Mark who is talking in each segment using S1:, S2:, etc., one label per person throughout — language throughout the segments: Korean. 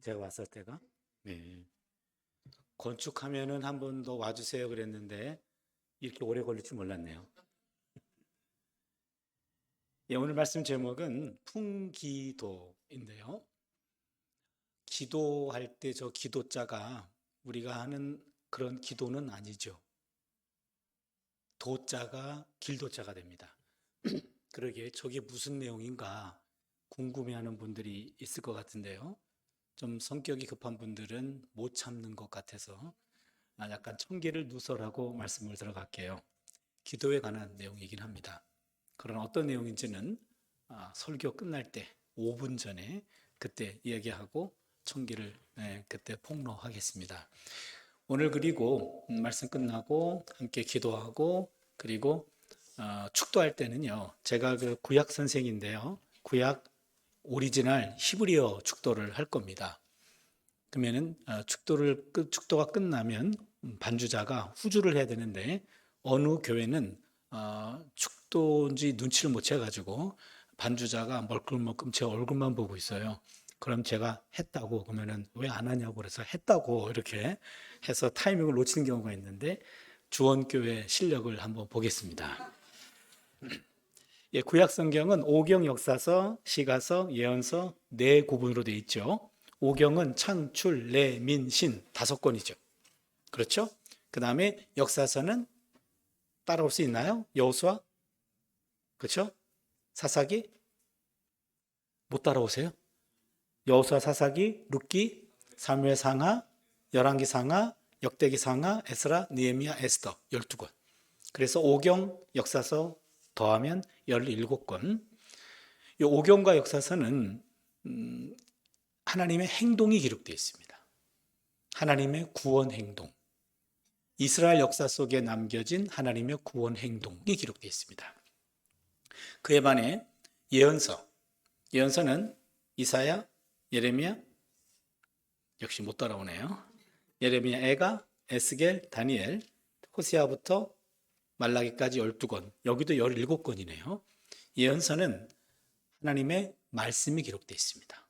S1: 제가 왔을 때가. 네. 건축하면은 한 번 더 와주세요 그랬는데 이렇게 오래 걸릴 줄 몰랐네요. 예, 오늘 말씀 제목은 풍기도인데요. 기도할 때 저 기도자가 우리가 하는 그런 기도는 아니죠. 도자가 길도자가 됩니다. 그러게 저게 무슨 내용인가 궁금해하는 분들이 있을 것 같은데요. 좀 성격이 급한 분들은 못 참는 것 같아서 약간 청기를 누설하고 말씀을 들어갈게요. 기도에 관한 내용이긴 합니다. 그러나 어떤 내용인지는 설교 끝날 때 5분 전에 그때 이야기하고 청기를 그때 폭로하겠습니다. 오늘 그리고 말씀 끝나고 함께 기도하고 그리고 축도할 때는요. 제가 그 구약 선생인데요. 구약 오리지널 히브리어 축도를 할 겁니다. 그러면은 축도가 끝나면 반주자가 후주를 해야 되는데 어느 교회는 축도인지 눈치를 못 채가지고 반주자가 멀끔멀끔 제 얼굴만 보고 있어요. 그럼 제가 했다고 그러면은 왜 안 하냐고 그래서 했다고 이렇게 해서 타이밍을 놓치는 경우가 있는데 주원교회 실력을 한번 보겠습니다. 예, 구약 성경은 오경, 역사서, 시가서, 예언서 네 구분으로 되어 있죠. 오경은 창출, 내, 민, 신 다섯 권이죠. 그렇죠? 그 다음에 역사서는 따라올 수 있나요? 여호수아, 그렇죠? 사사기 못 따라오세요? 여호수아, 사사기, 룻기, 사무엘 상하, 열왕기 상하, 역대기 상하, 에스라, 느헤미야, 에스더 12권. 그래서 오경, 역사서 더하면 17권. 이 오경과 역사서는 하나님의 행동이 기록되어 있습니다. 하나님의 구원 행동. 이스라엘 역사 속에 남겨진 하나님의 구원 행동이 기록되어 있습니다. 그에 반해 예언서는 이사야, 예레미야, 역시 못 따라오네요. 예레미야, 에가, 에스겔, 다니엘, 호세아부터 말라기까지 12권, 여기도 17권이네요. 예언서는 하나님의 말씀이 기록되어 있습니다.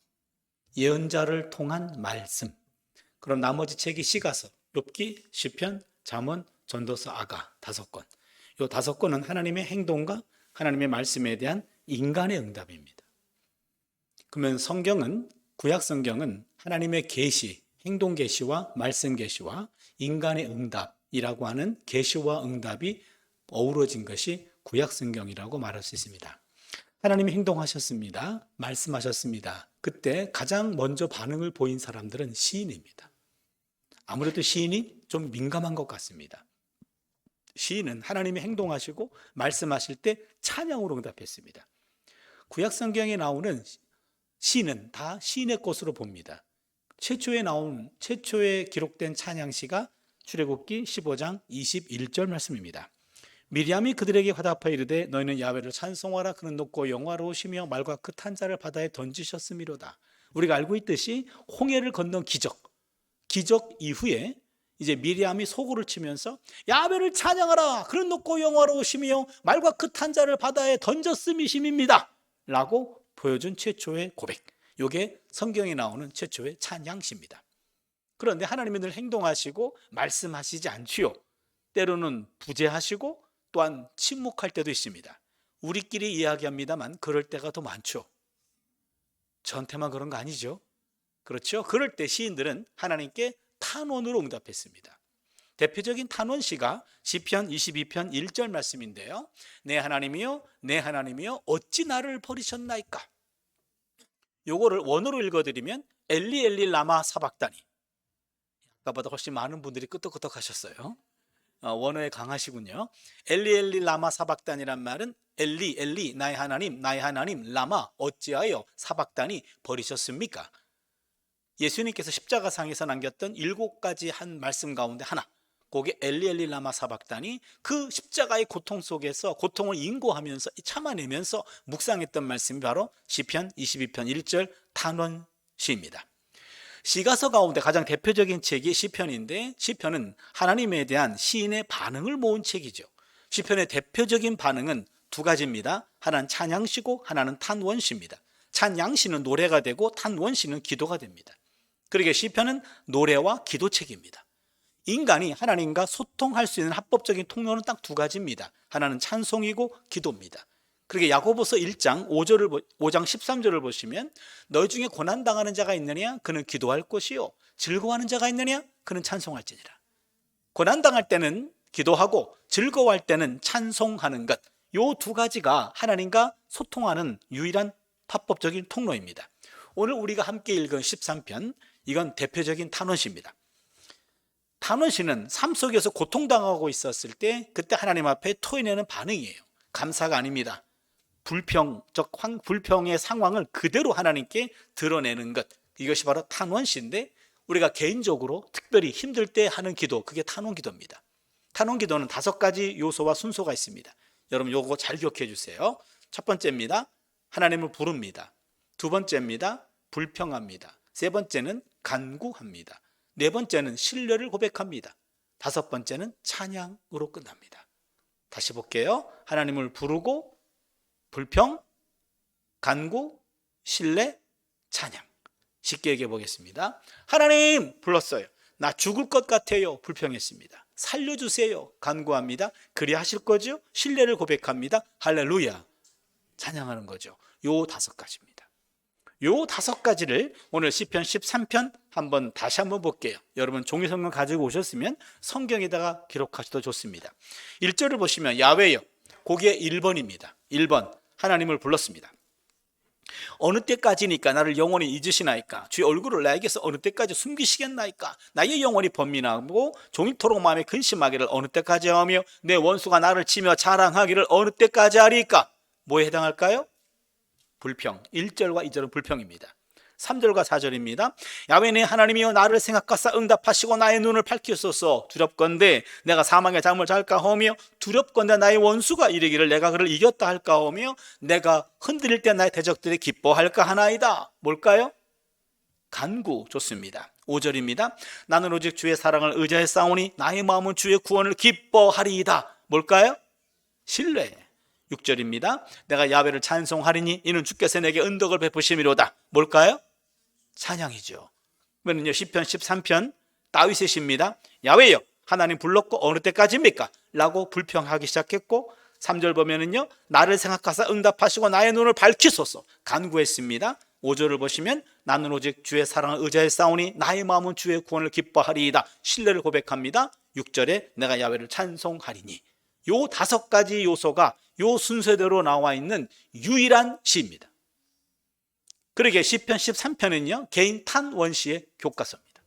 S1: 예언자를 통한 말씀. 그럼 나머지 책이 시가서, 욥기, 시편, 잠언, 전도서, 아가 5권. 이 5권은 하나님의 행동과 하나님의 말씀에 대한 인간의 응답입니다. 그러면 구약 성경은 하나님의 계시, 행동 계시와 말씀 계시와 인간의 응답이라고 하는 계시와 응답이 어우러진 것이 구약 성경이라고 말할 수 있습니다. 하나님이 행동하셨습니다. 말씀하셨습니다. 그때 가장 먼저 반응을 보인 사람들은 시인입니다. 아무래도 시인이 좀 민감한 것 같습니다. 시인은 하나님이 행동하시고 말씀하실 때 찬양으로 응답했습니다. 구약 성경에 나오는 시는 다 시인의 것으로 봅니다. 최초에 기록된 찬양시가 출애굽기 15장 21절 말씀입니다. 미리암이 그들에게 화답하여 이르되 너희는 야훼를 찬송하라. 그는 높고 영화로우시며 말과 그 탄자를 바다에 던지셨음이로다. 우리가 알고 있듯이 홍해를 건넌 기적 이후에 이제 미리암이 소고를 치면서 야훼를 찬양하라. 그는 높고 영화로우시며 말과 그 탄자를 바다에 던졌음이심입니다 라고 보여준 최초의 고백. 이게 성경에 나오는 최초의 찬양시입니다. 그런데 하나님은 늘 행동하시고 말씀하시지 않지요. 때로는 부재하시고 또한 침묵할 때도 있습니다. 우리끼리 이야기합니다만 그럴 때가 더 많죠. 저한테만 그런 거 아니죠. 그렇죠? 그럴 때 시인들은 하나님께 탄원으로 응답했습니다. 대표적인 탄원시가 시편 22편 1절 말씀인데요. 내 하나님이여 내 하나님이여 어찌 나를 버리셨나이까. 요거를 원어로 읽어드리면 엘리 엘리 라마 사박다니. 아까보다 훨씬 많은 분들이 끄떡끄떡 하셨어요. 원어에 강하시군요. 엘리 엘리 라마 사박단이란 말은 엘리 엘리 나의 하나님 라마 어찌하여 사박단이 버리셨습니까? 예수님께서 십자가상에서 남겼던 7가지 한 말씀 가운데 하나, 그게 엘리 엘리 라마 사박단이 그 십자가의 고통 속에서 고통을 인고하면서 참아내면서 묵상했던 말씀이 바로 시편 22편 1절 탄원시입니다. 시가서 가운데 가장 대표적인 책이 시편인데 시편은 하나님에 대한 시인의 반응을 모은 책이죠. 시편의 대표적인 반응은 2가지입니다. 하나는 찬양시고 하나는 탄원시입니다. 찬양시는 노래가 되고 탄원시는 기도가 됩니다. 그러게 시편은 노래와 기도책입니다. 인간이 하나님과 소통할 수 있는 합법적인 통로는 딱 두 가지입니다. 하나는 찬송이고 기도입니다. 그러게 야고보서 1장 5장 13절을 보시면 너희 중에 고난당하는 자가 있느냐? 그는 기도할 것이요 즐거워하는 자가 있느냐? 그는 찬송할지니라. 고난당할 때는 기도하고 즐거워할 때는 찬송하는 것, 이 두 가지가 하나님과 소통하는 유일한 합법적인 통로입니다. 오늘 우리가 함께 읽은 13편, 이건 대표적인 탄원시입니다. 탄원시는 삶 속에서 고통당하고 있었을 때 그때 하나님 앞에 토해내는 반응이에요. 감사가 아닙니다. 불평의 상황을 그대로 하나님께 드러내는 것, 이것이 바로 탄원시인데, 우리가 개인적으로 특별히 힘들 때 하는 기도, 그게 탄원기도입니다. 탄원기도는 5가지 요소와 순서가 있습니다. 여러분 요거 잘 기억해 주세요. 첫 번째입니다. 하나님을 부릅니다. 두 번째입니다. 불평합니다. 세 번째는 간구합니다. 네 번째는 신뢰를 고백합니다. 다섯 번째는 찬양으로 끝납니다. 다시 볼게요. 하나님을 부르고 불평, 간구, 신뢰, 찬양. 쉽게 얘기해 보겠습니다. 하나님 불렀어요. 나 죽을 것 같아요. 불평했습니다. 살려주세요. 간구합니다. 그리야 하실 거죠? 신뢰를 고백합니다. 할렐루야. 찬양하는 거죠. 요 5가지입니다. 요 5가지를 오늘 시편 13편 다시 한번 볼게요. 여러분 종이 성경 가지고 오셨으면 성경에다가 기록하셔도 좋습니다. 1절을 보시면 야훼여, 거기에 1번입니다. 1번, 하나님을 불렀습니다. 어느 때까지니까 나를 영원히 잊으시나이까? 주의 얼굴을 나에게서 어느 때까지 숨기시겠나이까? 나의 영혼이 번민하고 종일토록 마음에 근심하기를 어느 때까지 하며 내 원수가 나를 치며 자랑하기를 어느 때까지 하리까? 뭐에 해당할까요? 불평. 1절과 2절은 불평입니다. 3절과 4절입니다. 야훼 내 하나님이여 나를 생각하사 응답하시고 나의 눈을 밝히소서. 두렵건대 내가 사망의 잠을 잘까 하며 두렵건대 나의 원수가 이르기를 내가 그를 이겼다 할까 하며 내가 흔들릴 때 나의 대적들이 기뻐할까 하나이다. 뭘까요? 간구. 좋습니다. 5절입니다. 나는 오직 주의 사랑을 의지하여 싸우니 나의 마음은 주의 구원을 기뻐하리이다. 뭘까요? 신뢰. 6절입니다. 내가 야훼를 찬송하리니 이는 주께서 내게 은덕을 베푸심이로다. 뭘까요? 찬양이죠. 그러면요 시편 13편 다윗의 시입니다. 야훼여 하나님 불렀고 어느 때까지입니까? 라고 불평하기 시작했고, 3절 보면은요 나를 생각하사 응답하시고 나의 눈을 밝히소서. 간구했습니다. 5절을 보시면 나는 오직 주의 사랑을 의지하여 싸우니 나의 마음은 주의 구원을 기뻐하리이다. 신뢰를 고백합니다. 6절에 내가 야훼를 찬송하리니. 요 5가지 요소가 요 순서대로 나와 있는 유일한 시입니다. 그러게 시편 13편은요 개인 탄원시의 교과서입니다.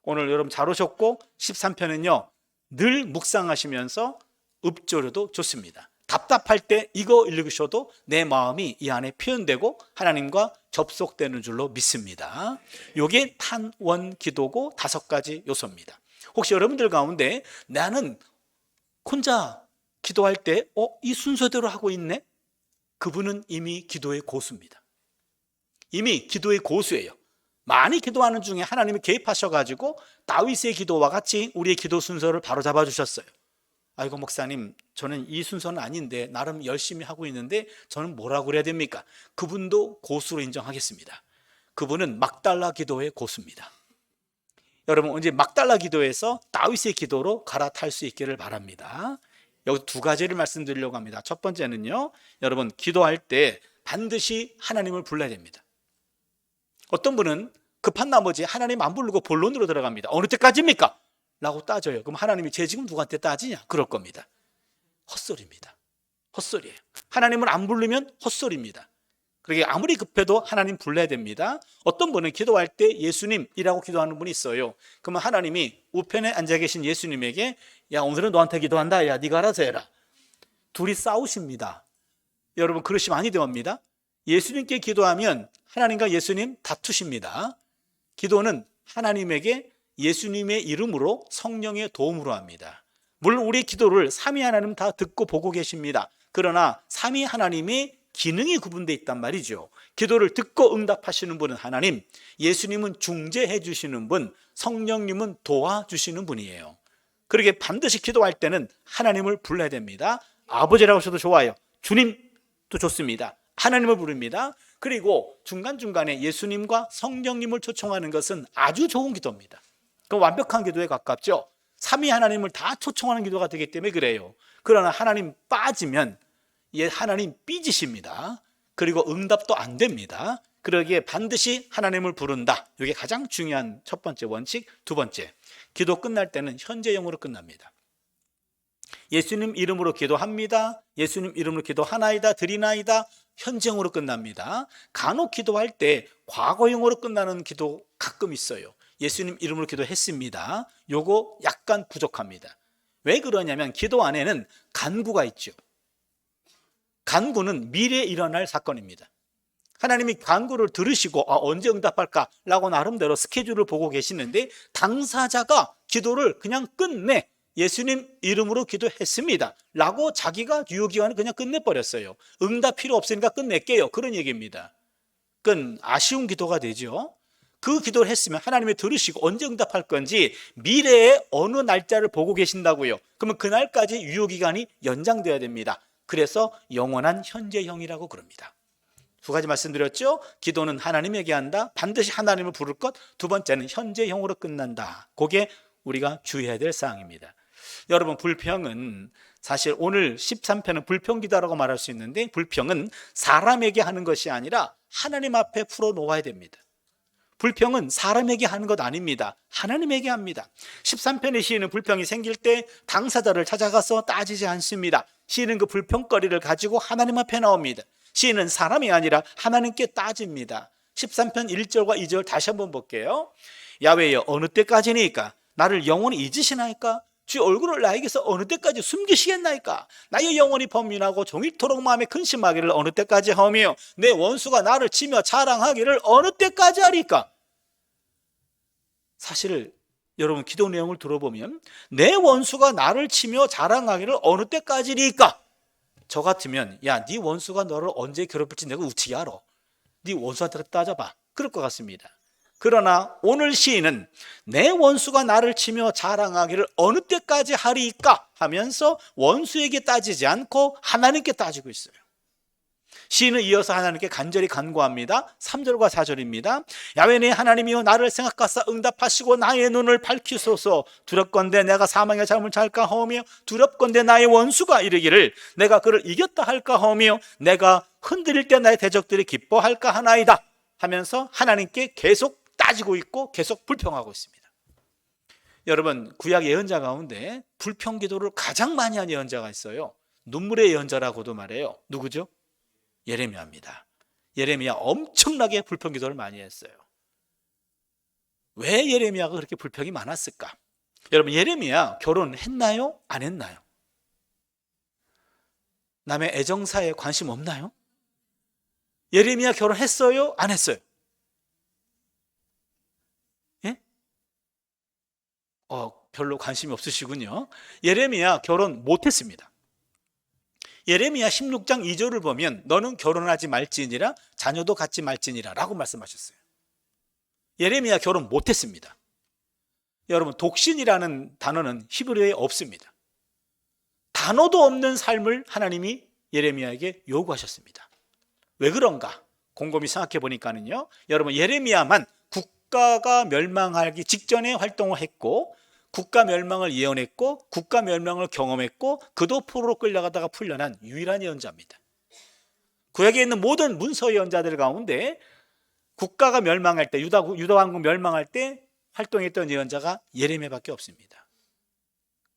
S1: 오늘 여러분 잘 오셨고, 13편은요 늘 묵상하시면서 읊조려도 좋습니다. 답답할 때 이거 읽으셔도 내 마음이 이 안에 표현되고 하나님과 접속되는 줄로 믿습니다. 이게 탄원 기도고 5가지 요소입니다. 혹시 여러분들 가운데 나는 혼자 기도할 때 이 순서대로 하고 있네? 그분은 이미 기도의 고수입니다. 이미 기도의 고수예요. 많이 기도하는 중에 하나님이 개입하셔가지고 다윗의 기도와 같이 우리의 기도 순서를 바로 잡아주셨어요. 아이고 목사님, 저는 이 순서는 아닌데 나름 열심히 하고 있는데 저는 뭐라고 그래야 됩니까? 그분도 고수로 인정하겠습니다. 그분은 막달라 기도의 고수입니다. 여러분 언제 막달라 기도에서 다윗의 기도로 갈아탈 수 있기를 바랍니다. 여기 2가지를 말씀드리려고 합니다. 첫 번째는요, 여러분 기도할 때 반드시 하나님을 불러야 됩니다. 어떤 분은 급한 나머지 하나님 안 부르고 본론으로 들어갑니다. 어느 때까지입니까? 라고 따져요. 그럼 하나님이 쟤 지금 누구한테 따지냐? 그럴 겁니다. 헛소리입니다. 헛소리예요. 하나님을 안 부르면 헛소리입니다. 그러게 아무리 급해도 하나님 불러야 됩니다. 어떤 분은 기도할 때 예수님이라고 기도하는 분이 있어요. 그러면 하나님이 우편에 앉아 계신 예수님에게 야 오늘은 너한테 기도한다. 야 네가 알아서 해라. 둘이 싸우십니다. 여러분 그러시면 아니 됩니다. 예수님께 기도하면 하나님과 예수님 다투십니다. 기도는 하나님에게 예수님의 이름으로 성령의 도움으로 합니다. 물론 우리의 기도를 삼위 하나님 다 듣고 보고 계십니다. 그러나 삼위 하나님이 기능이 구분되어 있단 말이죠. 기도를 듣고 응답하시는 분은 하나님, 예수님은 중재해 주시는 분, 성령님은 도와주시는 분이에요. 그러게 반드시 기도할 때는 하나님을 불러야 됩니다. 아버지라고 하셔도 좋아요. 주님도 좋습니다. 하나님을 부릅니다. 그리고 중간중간에 예수님과 성령님을 초청하는 것은 아주 좋은 기도입니다. 그 완벽한 기도에 가깝죠. 삼위 하나님을 다 초청하는 기도가 되기 때문에 그래요. 그러나 하나님 빠지면 하나님 삐지십니다. 그리고 응답도 안 됩니다. 그러기에 반드시 하나님을 부른다. 이게 가장 중요한 첫 번째 원칙. 두 번째, 기도 끝날 때는 현재형으로 끝납니다. 예수님 이름으로 기도합니다. 예수님 이름으로 기도하나이다 드리나이다. 현재형으로 끝납니다. 간혹 기도할 때 과거형으로 끝나는 기도 가끔 있어요. 예수님 이름으로 기도했습니다. 요거 약간 부족합니다. 왜 그러냐면 기도 안에는 간구가 있죠. 간구는 미래에 일어날 사건입니다. 하나님이 간구를 들으시고 언제 응답할까라고 나름대로 스케줄을 보고 계시는데 당사자가 기도를 그냥 끝내 예수님 이름으로 기도했습니다 라고 자기가 유효기간을 그냥 끝내버렸어요. 응답 필요 없으니까 끝낼게요, 그런 얘기입니다. 그건 아쉬운 기도가 되죠. 그 기도를 했으면 하나님이 들으시고 언제 응답할 건지 미래의 어느 날짜를 보고 계신다고요. 그러면 그날까지 유효기간이 연장돼야 됩니다. 그래서 영원한 현재형이라고 그럽니다. 두 가지 말씀드렸죠. 기도는 하나님에게 한다. 반드시 하나님을 부를 것. 두 번째는 현재형으로 끝난다. 그게 우리가 주의해야 될 사항입니다. 여러분, 불평은 사실 오늘 13편은 불평기도라고 말할 수 있는데, 불평은 사람에게 하는 것이 아니라 하나님 앞에 풀어놓아야 됩니다. 불평은 사람에게 하는 것 아닙니다. 하나님에게 합니다. 13편의 시인은 불평이 생길 때 당사자를 찾아가서 따지지 않습니다. 시인은 그 불평거리를 가지고 하나님 앞에 나옵니다. 시인은 사람이 아니라 하나님께 따집니다. 13편 1절과 2절 다시 한번 볼게요. 야훼여, 어느 때까지니까? 나를 영원히 잊으시나이까? 주 얼굴을 나에게서 어느 때까지 숨기시겠나이까? 나의 영혼이 범민하고 종일토록 마음에 근심하기를 어느 때까지 하며 내 원수가 나를 치며 자랑하기를 어느 때까지 하리까? 사실 여러분, 기도 내용을 들어보면 내 원수가 나를 치며 자랑하기를 어느 때까지니까? 저 같으면 야, 네 원수가 너를 언제 괴롭힐지 내가 어떻게 알아? 네 원수한테 따져봐, 그럴 것 같습니다. 그러나 오늘 시인은 내 원수가 나를 치며 자랑하기를 어느 때까지 하리까 하면서 원수에게 따지지 않고 하나님께 따지고 있어요. 시인은 이어서 하나님께 간절히 간구합니다. 3절과 4절입니다. 야훼 내 하나님이여, 나를 생각하사 응답하시고 나의 눈을 밝히소서. 두렵건대 내가 사망의 잠을 잘까 하오며 두렵건대 나의 원수가 이르기를 내가 그를 이겼다 할까 하오며 내가 흔들릴 때 나의 대적들이 기뻐할까 하나이다 하면서 하나님께 계속 따지고 있고 계속 불평하고 있습니다. 여러분, 구약 예언자 가운데 불평 기도를 가장 많이 한 예언자가 있어요. 눈물의 예언자라고도 말해요. 누구죠? 예레미야입니다. 예레미야 엄청나게 불평 기도를 많이 했어요. 왜 예레미야가 그렇게 불평이 많았을까? 여러분, 예레미야 결혼했나요? 안 했나요? 남의 애정사에 관심 없나요? 예레미야 결혼했어요? 안 했어요? 예? 별로 관심이 없으시군요. 예레미야 결혼 못했습니다. 예레미야 16장 2절을 보면 너는 결혼하지 말지니라 자녀도 갖지 말지니라 라고 말씀하셨어요. 예레미야 결혼 못했습니다. 여러분, 독신이라는 단어는 히브리어에 없습니다. 단어도 없는 삶을 하나님이 예레미야에게 요구하셨습니다. 왜 그런가? 곰곰이 생각해 보니까는요, 여러분, 예레미야만 국가가 멸망하기 직전에 활동을 했고 국가 멸망을 예언했고 국가 멸망을 경험했고 그도포로로 끌려가다가 풀려난 유일한 예언자입니다. 구약에 있는 모든 문서 예언자들 가운데 국가가 멸망할 때, 유다 왕국 멸망할 때 활동했던 예언자가 예레미야밖에 없습니다.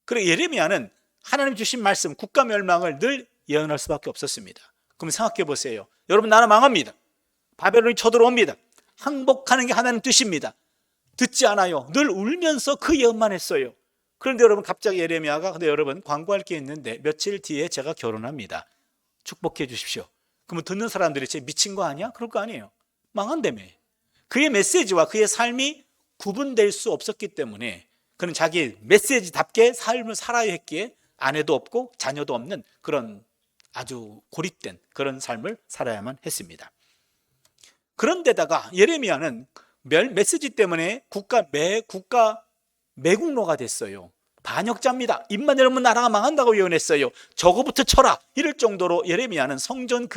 S1: 그리고 예레미야는 하나님 주신 말씀, 국가 멸망을 늘 예언할 수밖에 없었습니다. 그럼 생각해 보세요. 여러분, 나라 망합니다. 바벨론이 쳐들어옵니다. 항복하는 게 하나님 뜻입니다. 듣지 않아요. 늘 울면서 그 예언만 했어요. 그런데 여러분, 갑자기 예레미야가 근데 여러분, 광고할 게 있는데 며칠 뒤에 제가 결혼합니다. 축복해 주십시오. 그러면 듣는 사람들이 쟤 미친 거 아니야? 그럴 거 아니에요. 망한다며. 그의 메시지와 그의 삶이 구분될 수 없었기 때문에 그는 자기 메시지답게 삶을 살아야 했기에 아내도 없고 자녀도 없는 그런 아주 고립된 그런 삶을 살아야만 했습니다. 그런데다가 예레미야는 메시지 때문에 국가 매국노가 됐어요. 반역자입니다. 입만 열면 나라가 망한다고 예언했어요. 저거부터 쳐라. 이럴 정도로 예레미야는 성전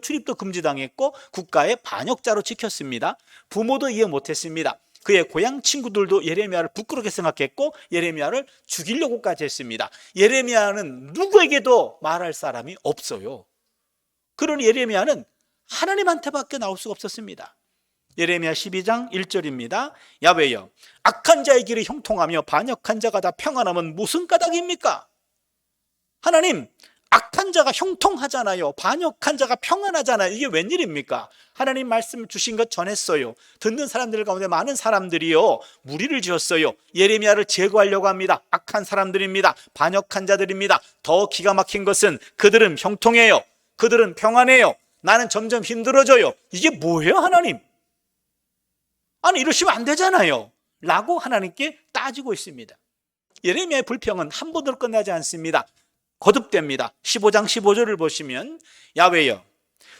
S1: 출입도 금지당했고 국가의 반역자로 지켰습니다. 부모도 이해 못했습니다. 그의 고향 친구들도 예레미야를 부끄럽게 생각했고 예레미야를 죽이려고까지 했습니다. 예레미야는 누구에게도 말할 사람이 없어요. 그러니 예레미야는 하나님한테밖에 나올 수가 없었습니다. 예레미야 12장 1절입니다. 야훼여, 악한 자의 길이 형통하며 반역한 자가 다 평안하면 무슨 까닭입니까? 하나님, 악한 자가 형통하잖아요. 반역한 자가 평안하잖아요. 이게 웬일입니까? 하나님 말씀 주신 것 전했어요. 듣는 사람들 가운데 많은 사람들이요, 무리를 지었어요. 예레미야를 제거하려고 합니다. 악한 사람들입니다. 반역한 자들입니다. 더 기가 막힌 것은 그들은 형통해요. 그들은 평안해요. 나는 점점 힘들어져요. 이게 뭐예요, 하나님? 아니, 이러시면 안 되잖아요 라고 하나님께 따지고 있습니다. 예레미야의 불평은 한 번으로 끝나지 않습니다. 거듭됩니다. 15장 15절을 보시면 야훼여,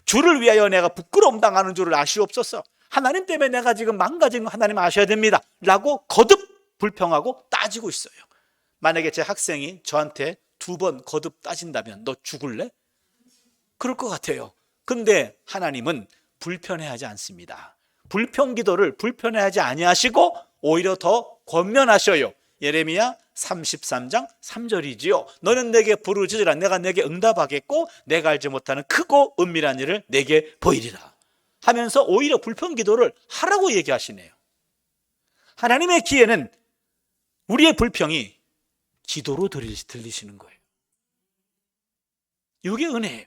S1: 주를 위하여 내가 부끄러움 당하는 줄을 아시옵소서. 하나님 때문에 내가 지금 망가진 거 하나님 아셔야 됩니다 라고 거듭 불평하고 따지고 있어요. 만약에 제 학생이 저한테 2번 거듭 따진다면 너 죽을래? 그럴 것 같아요. 근데 하나님은 불편해하지 않습니다. 불평 기도를 불편해하지 아니하시고 오히려 더 권면하셔요. 예레미야 33장 3절이지요. 너는 내게 부르짖으라. 내가 내게 응답하겠고 내가 알지 못하는 크고 은밀한 일을 내게 보이리라 하면서 오히려 불평 기도를 하라고 얘기하시네요. 하나님의 귀에는 우리의 불평이 기도로 들리시는 거예요. 이게 은혜예요.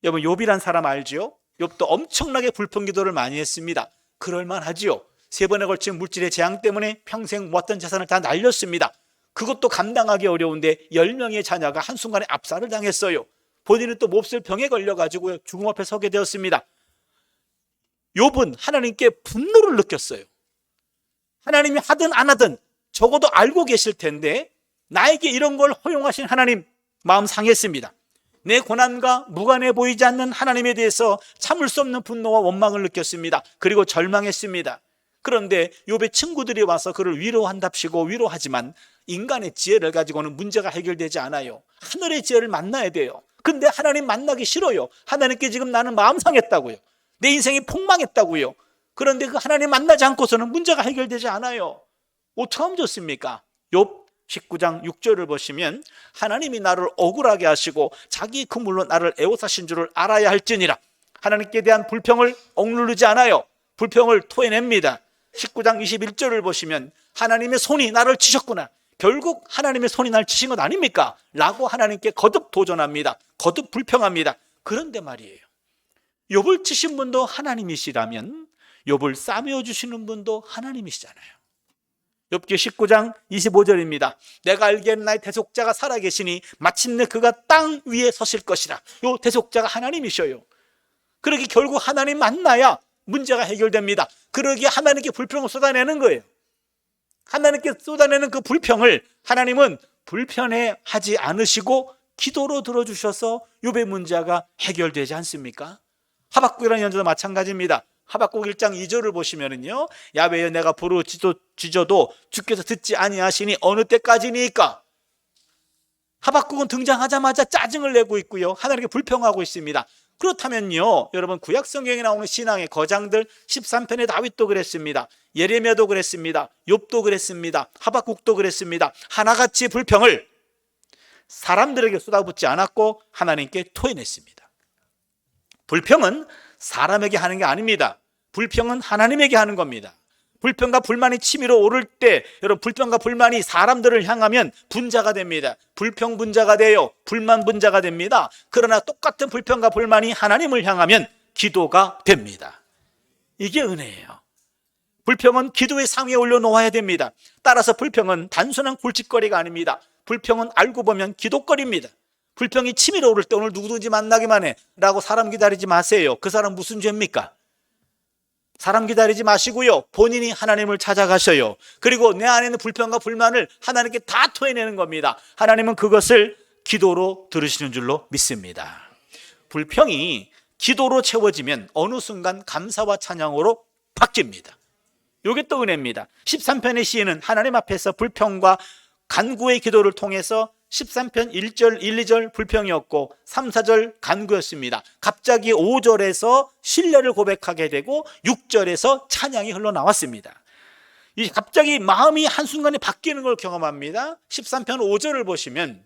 S1: 여러분, 욥이란 사람 알지요? 욥도 엄청나게 불평 기도를 많이 했습니다. 그럴만하지요. 3번에 걸친 물질의 재앙 때문에 평생 모았던 재산을 다 날렸습니다. 그것도 감당하기 어려운데 10명의 자녀가 한순간에 압살을 당했어요. 본인은 또 몹쓸 병에 걸려가지고 죽음 앞에 서게 되었습니다. 욥은 하나님께 분노를 느꼈어요. 하나님이 하든 안 하든 적어도 알고 계실 텐데 나에게 이런 걸 허용하신 하나님, 마음 상했습니다. 내 고난과 무관해 보이지 않는 하나님에 대해서 참을 수 없는 분노와 원망을 느꼈습니다. 그리고 절망했습니다. 그런데 욥의 친구들이 와서 그를 위로한답시고 위로하지만 인간의 지혜를 가지고는 문제가 해결되지 않아요. 하늘의 지혜를 만나야 돼요. 근데 하나님 만나기 싫어요. 하나님께 지금 나는 마음 상했다고요. 내 인생이 폭망했다고요. 그런데 그 하나님 만나지 않고서는 문제가 해결되지 않아요. 어떻게 하면 좋습니까? 욥 19장 6절을 보시면 하나님이 나를 억울하게 하시고 자기 그물로 나를 애워사신 줄을 알아야 할지니라. 하나님께 대한 불평을 억누르지 않아요. 불평을 토해냅니다. 19장 21절을 보시면 하나님의 손이 나를 치셨구나. 결국 하나님의 손이 나를 치신 것 아닙니까? 라고 하나님께 거듭 도전합니다. 거듭 불평합니다. 그런데 말이에요, 욥을 치신 분도 하나님이시라면 욥을 싸매어 주시는 분도 하나님이시잖아요. 욥기 19장 25절입니다. 내가 알기에는 나의 대속자가 살아계시니 마침내 그가 땅 위에 서실 것이라. 요 대속자가 하나님이셔요. 그러기 결국 하나님 만나야 문제가 해결됩니다. 그러기에 하나님께 불평을 쏟아내는 거예요. 하나님께 쏟아내는 그 불평을 하나님은 불편해하지 않으시고 기도로 들어주셔서 욥의 문제가 해결되지 않습니까? 하박국이라는 연주도 마찬가지입니다. 하박국 1장 2절을 보시면은요, 야훼여, 내가 부르짖어도 주께서 듣지 아니하시니 어느 때까지니까? 하박국은 등장하자마자 짜증을 내고 있고요, 하나님께 불평하고 있습니다. 그렇다면요, 여러분, 구약 성경에 나오는 신앙의 거장들 13편의 다윗도 그랬습니다. 예레미야도 그랬습니다. 욥도 그랬습니다. 하박국도 그랬습니다. 하나같이 불평을 사람들에게 쏟아붓지 않았고 하나님께 토해냈습니다. 불평은 사람에게 하는 게 아닙니다. 불평은 하나님에게 하는 겁니다. 불평과 불만이 치밀어 오를 때, 여러분, 불평과 불만이 사람들을 향하면 분자가 됩니다. 불평 분자가 돼요. 불만 분자가 됩니다. 그러나 똑같은 불평과 불만이 하나님을 향하면 기도가 됩니다. 이게 은혜예요. 불평은 기도의 상위에 올려놓아야 됩니다. 따라서 불평은 단순한 골칫거리가 아닙니다. 불평은 알고 보면 기도거리입니다. 불평이 치밀어 오를 때 오늘 누구든지 만나기만 해 라고 사람 기다리지 마세요. 그 사람 무슨 죄입니까? 사람 기다리지 마시고요, 본인이 하나님을 찾아가셔요. 그리고 내 안에 있는 불평과 불만을 하나님께 다 토해내는 겁니다. 하나님은 그것을 기도로 들으시는 줄로 믿습니다. 불평이 기도로 채워지면 어느 순간 감사와 찬양으로 바뀝니다. 이게 또 은혜입니다. 13편의 시인은 하나님 앞에서 불평과
S2: 간구의 기도를 통해서 13편 1절, 1, 2절 불평이었고 3, 4절 간구였습니다. 갑자기 5절에서 신뢰를 고백하게 되고 6절에서 찬양이 흘러나왔습니다. 이 갑자기 마음이 한순간에 바뀌는 걸 경험합니다. 13편 5절을 보시면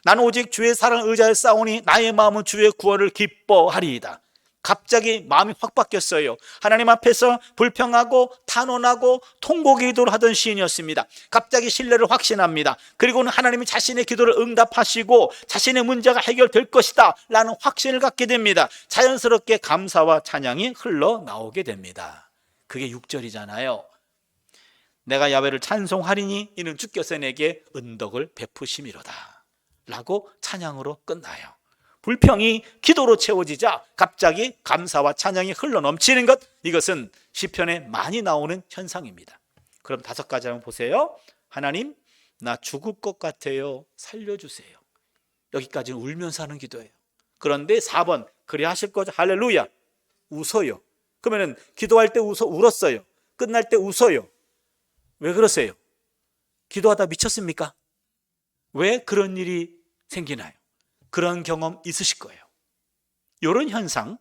S2: 나는 오직 주의 사랑을 의지하여 싸우니 나의 마음은 주의 구원을 기뻐하리이다. 갑자기 마음이 확 바뀌었어요. 하나님 앞에서 불평하고 탄원하고 통곡기도를 하던 시인이었습니다. 갑자기 신뢰를 확신합니다. 그리고는 하나님이 자신의 기도를 응답하시고 자신의 문제가 해결될 것이다 라는 확신을 갖게 됩니다. 자연스럽게 감사와 찬양이 흘러나오게 됩니다. 그게 6절이잖아요. 내가 야훼를 찬송하리니 이는 주께서 내게 은덕을 베푸심이로다 라고 찬양으로 끝나요. 불평이 기도로 채워지자 갑자기 감사와 찬양이 흘러넘치는 것, 이것은 시편에 많이 나오는 현상입니다. 그럼 5가지 한번 보세요. 하나님, 나 죽을 것 같아요. 살려주세요. 여기까지는 울면서 하는 기도예요. 그런데 4번, 그래 하실 거죠. 할렐루야. 웃어요. 그러면 기도할 때 울었어요. 끝날 때 웃어요. 왜 그러세요? 기도하다 미쳤습니까? 왜 그런 일이 생기나요? 그런 경험 있으실 거예요. 이런 현상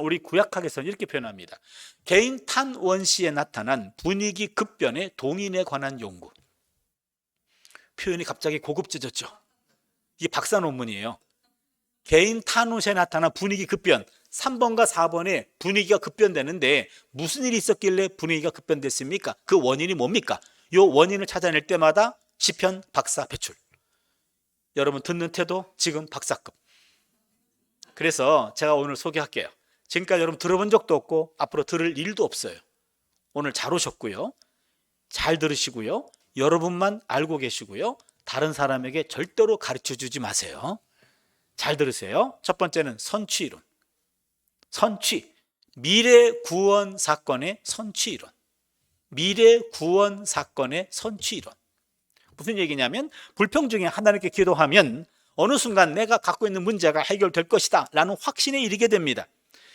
S2: 우리 구약학에서는 이렇게 표현합니다. 개인 탄원시에 나타난 분위기 급변의 동인에 관한 연구. 표현이 갑자기 고급져졌죠. 이게 박사 논문이에요. 개인 탄원시에 나타난 분위기 급변. 3번과 4번에 분위기가 급변되는데 무슨 일이 있었길래 분위기가 급변됐습니까? 그 원인이 뭡니까? 이 원인을 찾아낼 때마다 시편 박사 배출. 여러분 듣는 태도 지금 박사급. 그래서 제가 오늘 소개할게요. 지금까지 여러분 들어본 적도 없고 앞으로 들을 일도 없어요. 오늘 잘 오셨고요. 잘 들으시고요. 여러분만 알고 계시고요. 다른 사람에게 절대로 가르쳐 주지 마세요. 잘 들으세요. 첫 번째는 선취이론. 선취. 미래 구원 사건의 선취이론. 미래 구원 사건의 선취이론. 무슨 얘기냐면 불평 중에 하나님께 기도하면 어느 순간 내가 갖고 있는 문제가 해결될 것이다 라는 확신에 이르게 됩니다.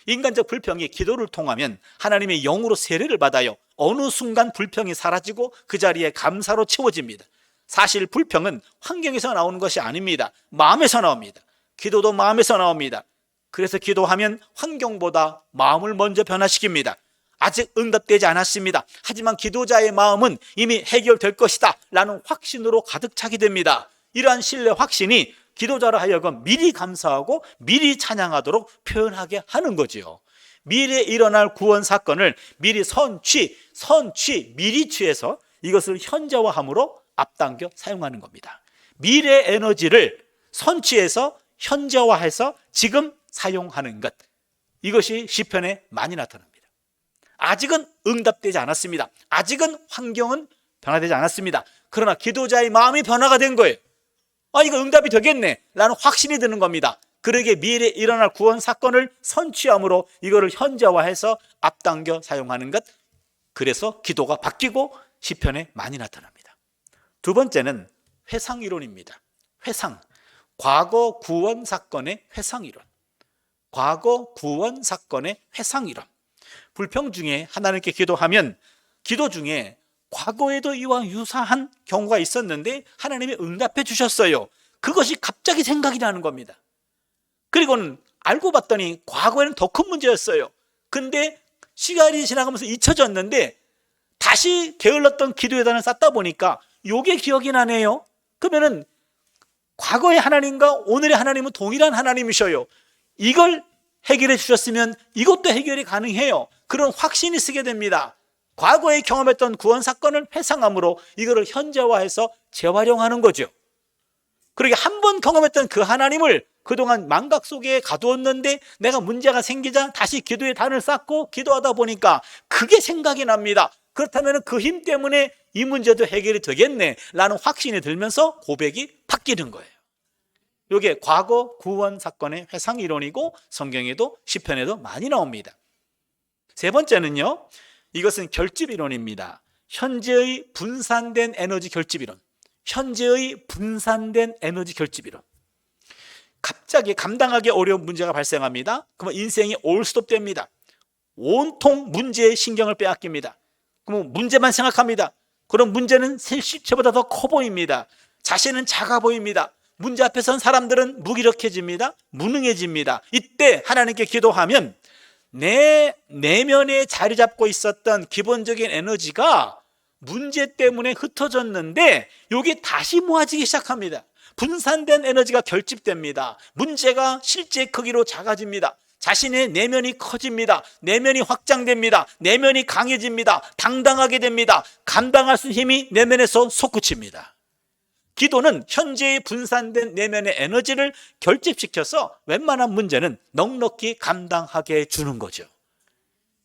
S2: 인간적 불평이 기도를 통하면 하나님의 영으로 세례를 받아요. 어느 순간 불평이 사라지고 그 자리에 감사로 채워집니다. 사실 불평은 환경에서 나오는 것이 아닙니다. 마음에서 나옵니다. 기도도 마음에서 나옵니다. 그래서 기도하면 환경보다 마음을 먼저 변화시킵니다. 아직 응답되지 않았습니다. 하지만 기도자의 마음은 이미 해결될 것이다 라는 확신으로 가득 차게 됩니다. 이러한 신뢰 확신이 기도자로 하여금 미리 감사하고 미리 찬양하도록 표현하게 하는 거지요. 미래에 일어날 구원 사건을 미리 미리 취해서 이것을 현재화함으로 앞당겨 사용하는 겁니다. 미래 에너지를 선취해서 현재화해서 지금 사용하는 것, 이것이 시편에 많이 나타납니다. 아직은 응답되지 않았습니다. 아직은 환경은 변화되지 않았습니다. 그러나 기도자의 마음이 변화가 된 거예요. 이거 응답이 되겠네 라는 확신이 드는 겁니다. 그러기에 미래에 일어날 구원 사건을 선취함으로 이거를 현재화해서 앞당겨 사용하는 것, 그래서 기도가 바뀌고 시편에 많이 나타납니다. 두 번째는 회상이론입니다. 회상. 과거 구원 사건의 회상이론. 과거 구원 사건의 회상이론. 불평 중에 하나님께 기도하면 기도 중에 과거에도 이와 유사한 경우가 있었는데 하나님이 응답해 주셨어요. 그것이 갑자기 생각이 나는 겁니다. 그리고는 알고 봤더니 과거에는 더 큰 문제였어요. 근데 시간이 지나가면서 잊혀졌는데 다시 게을렀던 기도의 단을 쌓다 보니까 요게 기억이 나네요. 그러면은 과거의 하나님과 오늘의 하나님은 동일한 하나님이셔요. 이걸 해결해 주셨으면 이것도 해결이 가능해요. 그런 확신이 쓰게 됩니다. 과거에 경험했던 구원 사건을 회상함으로 이거를 현재화해서 재활용하는 거죠. 그러게 한 번 경험했던 그 하나님을 그동안 망각 속에 가두었는데 내가 문제가 생기자 다시 기도의 단을 쌓고 기도하다 보니까 그게 생각이 납니다. 그렇다면 그 힘 때문에 이 문제도 해결이 되겠네 라는 확신이 들면서 고백이 바뀌는 거예요. 이게 과거 구원 사건의 회상 이론이고 성경에도 시편에도 많이 나옵니다. 세 번째는요, 이것은 결집 이론입니다. 현재의 분산된 에너지 결집 이론. 현재의 분산된 에너지 결집 이론. 갑자기 감당하기 어려운 문제가 발생합니다. 그러면 인생이 올스톱 됩니다. 온통 문제에 신경을 빼앗깁니다. 그러면 문제만 생각합니다. 그럼 문제는 실체보다 더 커 보입니다. 자신은 작아 보입니다. 문제 앞에 선 사람들은 무기력해집니다. 무능해집니다. 이때 하나님께 기도하면 내 내면에 자리 잡고 있었던 기본적인 에너지가 문제 때문에 흩어졌는데 여기 다시 모아지기 시작합니다. 분산된 에너지가 결집됩니다. 문제가 실제 크기로 작아집니다. 자신의 내면이 커집니다. 내면이 확장됩니다. 내면이 강해집니다. 당당하게 됩니다. 감당할 수 있는 힘이 내면에서 솟구칩니다. 기도는 현재의 분산된 내면의 에너지를 결집시켜서 웬만한 문제는 넉넉히 감당하게 해주는 거죠.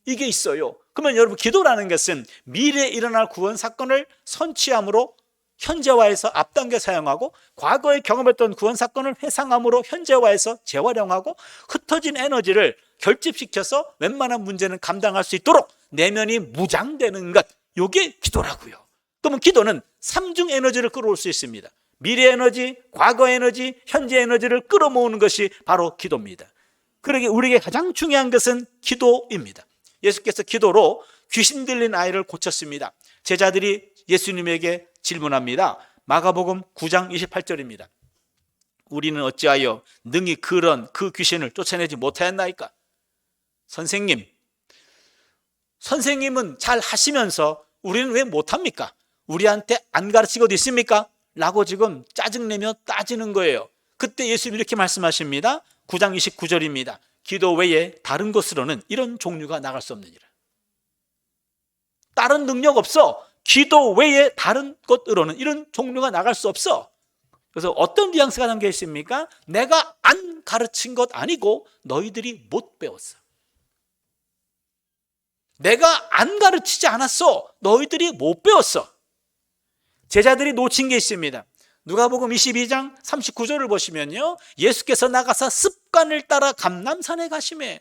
S2: 이게 있어요. 그러면 여러분, 기도라는 것은 미래에 일어날 구원 사건을 선취함으로 현재화해서 앞당겨 사용하고, 과거에 경험했던 구원 사건을 회상함으로 현재화해서 재활용하고, 흩어진 에너지를 결집시켜서 웬만한 문제는 감당할 수 있도록 내면이 무장되는 것, 이게 기도라고요. 그러면 기도는 삼중 에너지를 끌어올 수 있습니다. 미래 에너지, 과거 에너지, 현재 에너지를 끌어모으는 것이 바로 기도입니다. 그러기에 우리에게 가장 중요한 것은 기도입니다. 예수께서 기도로 귀신 들린 아이를 고쳤습니다. 제자들이 예수님에게 질문합니다. 마가복음 9장 28절입니다. 우리는 어찌하여 능히 그런 그 귀신을 쫓아내지 못하였나이까? 선생님은 잘 하시면서 우리는 왜 못합니까? 우리한테 안 가르치고도 있습니까? 라고 지금 짜증내며 따지는 거예요. 그때 예수님이 이렇게 말씀하십니다. 9장 29절입니다. 기도 외에 다른 것으로는 이런 종류가 나갈 수 없느니라. 다른 능력 없어. 기도 외에 다른 것으로는 이런 종류가 나갈 수 없어. 그래서 어떤 뉘앙스가 담겨 있습니까? 내가 안 가르친 것 아니고 너희들이 못 배웠어. 내가 안 가르치지 않았어. 너희들이 못 배웠어. 제자들이 놓친 게 있습니다. 누가복음 22장 39절을 보시면요, 예수께서 나가서 습관을 따라 감람산에 가시매.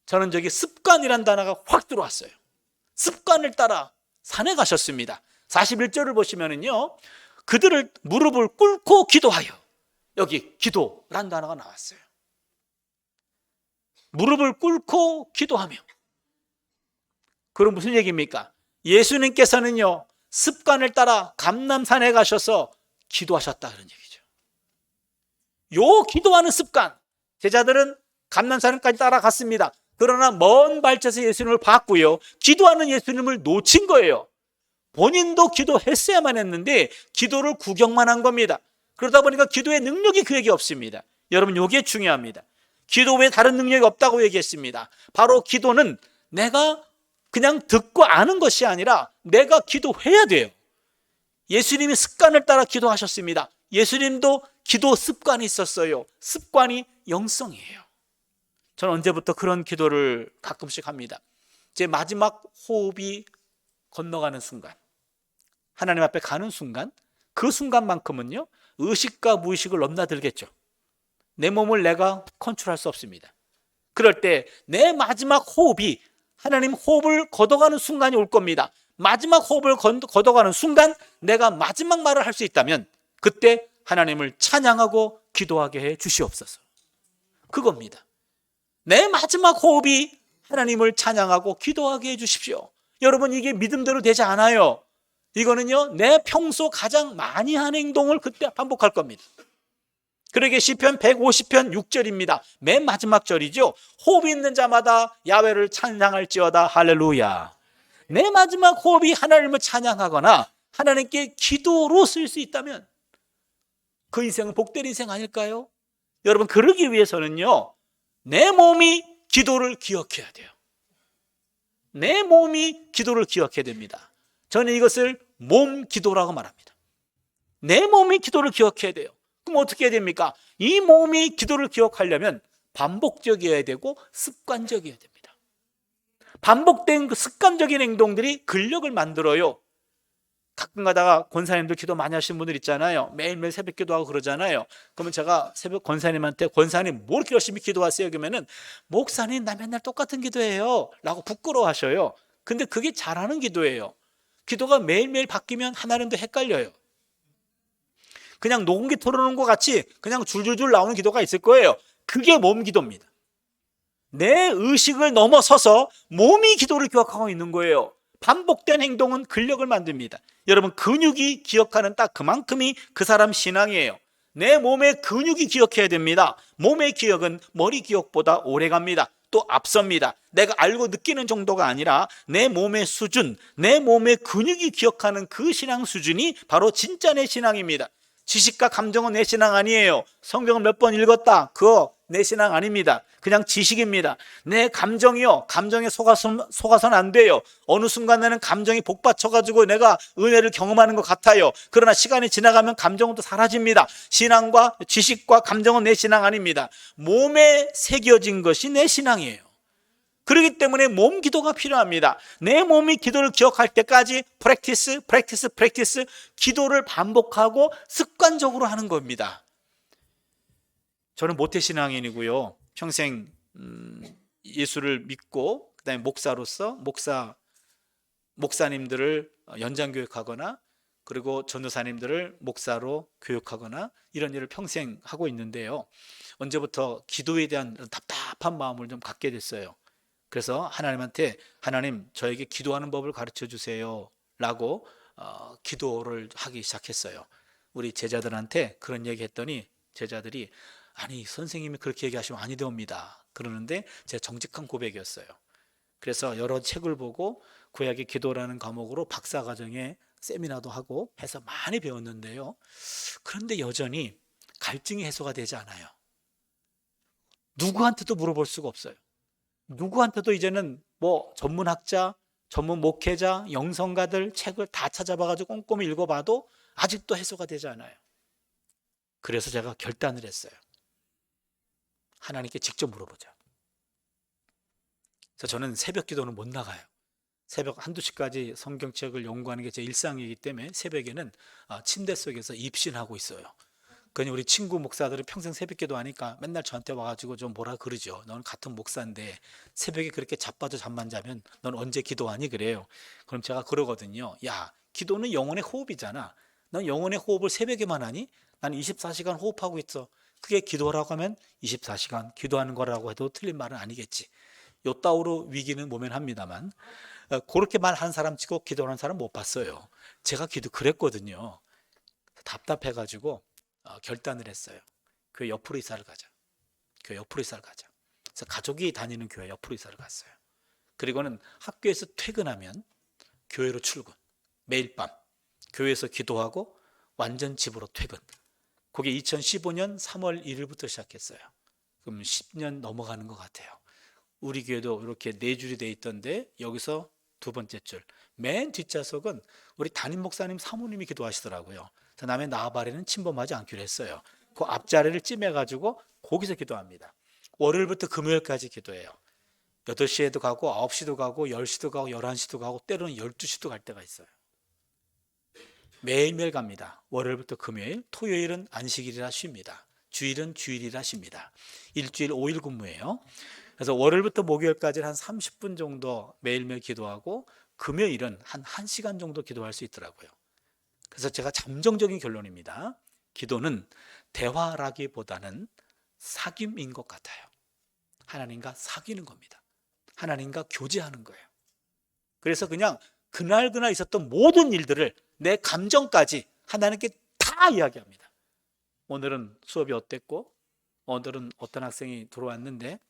S2: 저는 저기 습관이란 단어가 확 들어왔어요. 습관을 따라 산에 가셨습니다. 41절을 보시면은요, 그들을 무릎을 꿇고 기도하여. 여기 기도란 단어가 나왔어요. 무릎을 꿇고 기도하며. 그럼 무슨 얘기입니까? 예수님께서는요, 습관을 따라 감람산에 가셔서 기도하셨다, 그런 얘기죠. 요 기도하는 습관, 제자들은 감람산까지 따라갔습니다. 그러나 먼 발쳐서 예수님을 봤고요, 기도하는 예수님을 놓친 거예요. 본인도 기도했어야만 했는데 기도를 구경만 한 겁니다. 그러다 보니까 기도의 능력이 그에게 없습니다. 여러분, 이게 중요합니다. 기도 외에 다른 능력이 없다고 얘기했습니다. 바로 기도는 내가 그냥 듣고 아는 것이 아니라 내가 기도해야 돼요. 예수님이 습관을 따라 기도하셨습니다. 예수님도 기도 습관이 있었어요. 습관이 영성이에요. 저는 언제부터 그런 기도를 가끔씩 합니다. 제 마지막 호흡이 건너가는 순간, 하나님 앞에 가는 순간, 그 순간만큼은요, 의식과 무의식을 넘나들겠죠. 내 몸을 내가 컨트롤할 수 없습니다. 그럴 때 내 마지막 호흡이 하나님 호흡을 걷어가는 순간이 올 겁니다. 마지막 호흡을 걷어가는 순간 내가 마지막 말을 할 수 있다면 그때 하나님을 찬양하고 기도하게 해 주시옵소서. 그겁니다. 내 마지막 호흡이 하나님을 찬양하고 기도하게 해 주십시오. 여러분, 이게 믿음대로 되지 않아요. 이거는요, 내 평소 가장 많이 하는 행동을 그때 반복할 겁니다. 그러게 시편 150편 6절입니다. 맨 마지막 절이죠. 호흡이 있는 자마다 야훼를 찬양할지어다. 할렐루야. 내 마지막 호흡이 하나님을 찬양하거나 하나님께 기도로 쓸 수 있다면 그 인생은 복된 인생 아닐까요? 여러분, 그러기 위해서는요, 내 몸이 기도를 기억해야 돼요. 내 몸이 기도를 기억해야 됩니다. 저는 이것을 몸 기도라고 말합니다. 내 몸이 기도를 기억해야 돼요. 그럼 어떻게 해야 됩니까? 이 몸이 기도를 기억하려면 반복적이어야 되고 습관적이어야 됩니다. 반복된 그 습관적인 행동들이 근력을 만들어요. 가끔 가다가 권사님들 기도 많이 하시는 분들 있잖아요. 매일매일 새벽 기도하고 그러잖아요. 그러면 제가 새벽 권사님한테, 권사님 뭐 이렇게 열심히 기도하세요? 그러면은, 목사님 나 맨날 똑같은 기도해요 라고 부끄러워하셔요. 근데 그게 잘하는 기도예요. 기도가 매일매일 바뀌면 하나님도 헷갈려요. 그냥 녹음기 틀어놓은 것 같이 그냥 줄줄줄 나오는 기도가 있을 거예요. 그게 몸 기도입니다. 내 의식을 넘어서서 몸이 기도를 기억하고 있는 거예요. 반복된 행동은 근력을 만듭니다. 여러분, 근육이 기억하는 딱 그만큼이 그 사람 신앙이에요. 내 몸의 근육이 기억해야 됩니다. 몸의 기억은 머리 기억보다 오래 갑니다. 또 앞섭니다. 내가 알고 느끼는 정도가 아니라 내 몸의 수준, 내 몸의 근육이 기억하는 그 신앙 수준이 바로 진짜 내 신앙입니다. 지식과 감정은 내 신앙 아니에요. 성경을 몇 번 읽었다, 그거 내 신앙 아닙니다. 그냥 지식입니다. 내 감정이요, 감정에 속아서는 안 돼요. 어느 순간 나는 감정이 복받쳐가지고 내가 은혜를 경험하는 것 같아요. 그러나 시간이 지나가면 감정은 또 사라집니다. 신앙과 지식과 감정은 내 신앙 아닙니다. 몸에 새겨진 것이 내 신앙이에요. 그렇기 때문에 몸 기도가 필요합니다. 내 몸이 기도를 기억할 때까지 프랙티스 기도를 반복하고 습관적으로 하는 겁니다. 저는 모태신앙인이고요. 평생 예수를 믿고 그다음에 목사로서 목사님들을 연장 교육하거나 그리고 전도사님들을 목사로 교육하거나 이런 일을 평생 하고 있는데요. 언제부터 기도에 대한 답답한 마음을 좀 갖게 됐어요. 그래서 하나님한테 하나님 저에게 기도하는 법을 가르쳐 주세요 라고 기도를 하기 시작했어요. 우리 제자들한테 그런 얘기 했더니 제자들이 아니 선생님이 그렇게 얘기하시면 아니 되옵니다 그러는데 제 정직한 고백이었어요. 그래서 여러 책을 보고 구약의 기도라는 과목으로 박사과정에 세미나도 하고 해서 많이 배웠는데요. 그런데 여전히 갈증이 해소가 되지 않아요. 누구한테도 물어볼 수가 없어요. 누구한테도 이제는 뭐 전문학자, 전문 목회자, 영성가들 책을 다 찾아봐가지고 꼼꼼히 읽어봐도 아직도 해소가 되지 않아요. 그래서 제가 결단을 했어요. 하나님께 직접 물어보자. 그래서 저는 새벽 기도는 못 나가요. 새벽 한두 시까지 성경책을 연구하는 게 제 일상이기 때문에 새벽에는 침대 속에서 입신하고 있어요. 그러니 우리 친구 목사들은 평생 새벽 기도 하니까 맨날 저한테 와가지고 좀 뭐라 그러죠. 너는 같은 목사인데 새벽에 그렇게 자빠져 잠만 자면 넌 언제 기도하니 그래요. 그럼 제가 그러거든요. 야, 기도는 영혼의 호흡이잖아. 넌 영혼의 호흡을 새벽에만 하니? 난 24시간 호흡하고 있어. 그게 기도라고 하면 24시간 기도하는 거라고 해도 틀린 말은 아니겠지. 요따우로 위기는 모면합니다만 그렇게 말하는 사람 치고 기도하는 사람 못 봤어요. 제가 기도 그랬거든요. 답답해가지고 결단을 했어요. 교회 옆으로 이사를 가자. 교회 옆으로 이사를 가자. 그래서 가족이 다니는 교회 옆으로 이사를 갔어요. 그리고는 학교에서 퇴근하면 교회로 출근. 매일 밤 교회에서 기도하고 완전 집으로 퇴근. 그게 2015년 3월 1일부터 시작했어요. 그럼 10년 넘어가는 것 같아요. 우리 교회도 이렇게 4줄이 돼 있던데 여기서 두 번째 줄 맨 뒷좌석은 우리 담임 목사님 사모님이 기도하시더라고요. 남의 나발에는 침범하지 않기로 했어요. 그 앞자리를 찜해가지고 거기서 기도합니다. 월요일부터 금요일까지 기도해요. 8시에도 가고 9시도 가고 10시도 가고 11시도 가고 때로는 12시도 갈 때가 있어요. 매일매일 갑니다. 월요일부터 금요일, 토요일은 안식일이라 쉽니다. 주일은 주일이라 쉽니다. 일주일 5일 근무예요. 그래서 월요일부터 목요일까지 한 30분 정도 매일매일 기도하고 금요일은 한 1시간 정도 기도할 수 있더라고요. 그래서 제가 잠정적인 결론입니다. 기도는 대화라기보다는 사귐인 것 같아요. 하나님과 사귀는 겁니다. 하나님과 교제하는 거예요. 그래서 그냥 그날 있었던 모든 일들을 내 감정까지 하나님께 다 이야기합니다. 오늘은 수업이 어땠고 오늘은 어떤 학생이 들어왔는데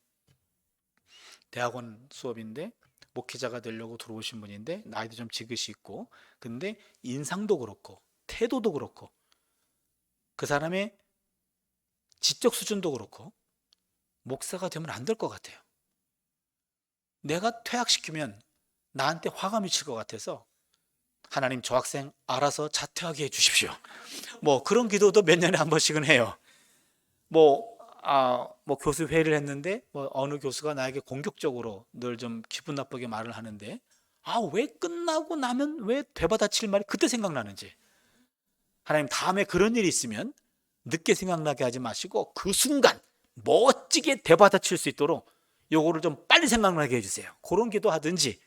S2: 대학원 수업인데 목회자가 되려고 들어오신 분인데 나이도 좀 지긋이 있고 근데 인상도 그렇고 태도도 그렇고 그 사람의 지적 수준도 그렇고 목사가 되면 안 될 것 같아요. 내가 퇴학시키면 나한테 화가 미칠 것 같아서 하나님 저 학생 알아서 자퇴하게 해주십시오. 뭐 그런 기도도 몇 년에 한 번씩은 해요. 뭐 교수 회의를 했는데 어느 교수가 나에게 공격적으로 늘 좀 기분 나쁘게 말을 하는데 왜 끝나고 나면 왜 되받아칠 말이 그때 생각나는지. 하나님 다음에 그런 일이 있으면 늦게 생각나게 하지 마시고 그 순간 멋지게 되받아칠 수 있도록 요거를 좀 빨리 생각나게 해주세요. 그런 기도 하든지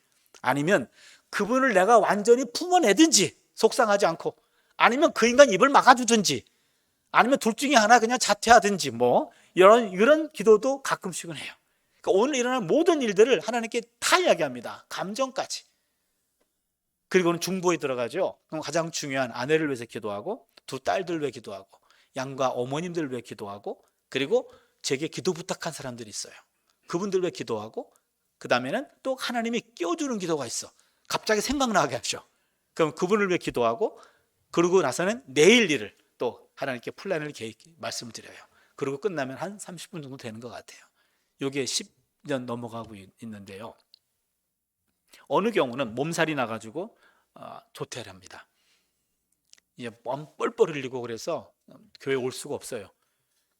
S2: 아니면 그분을 내가 완전히 품어내든지 속상하지 않고 아니면 그 인간 입을 막아주든지 아니면 둘 중에 하나 그냥 자퇴하든지 뭐 이런 기도도 가끔씩은 해요. 그러니까 오늘 일어난 모든 일들을 하나님께 다 이야기합니다. 감정까지. 그리고는 중보에 들어가죠. 그럼 가장 중요한 아내를 위해서 기도하고, 두 딸들 위해 기도하고, 양가 어머님들 위해 기도하고, 그리고 제게 기도 부탁한 사람들이 있어요. 그분들 위해 기도하고, 그 다음에는 또 하나님이 끼워주는 기도가 있어. 갑자기 생각나게 하셔. 그럼 그분을 위해 기도하고, 그러고 나서는 내일 일을 또 하나님께 플랜을 말씀을 드려요. 그리고 끝나면 한 30분 정도 되는 것 같아요. 이게 10년 넘어가고 있는데요. 어느 경우는 몸살이 나가지고 조퇴를 합니다. 이제 몸 뻘뻘 흘리고 그래서 교회 올 수가 없어요.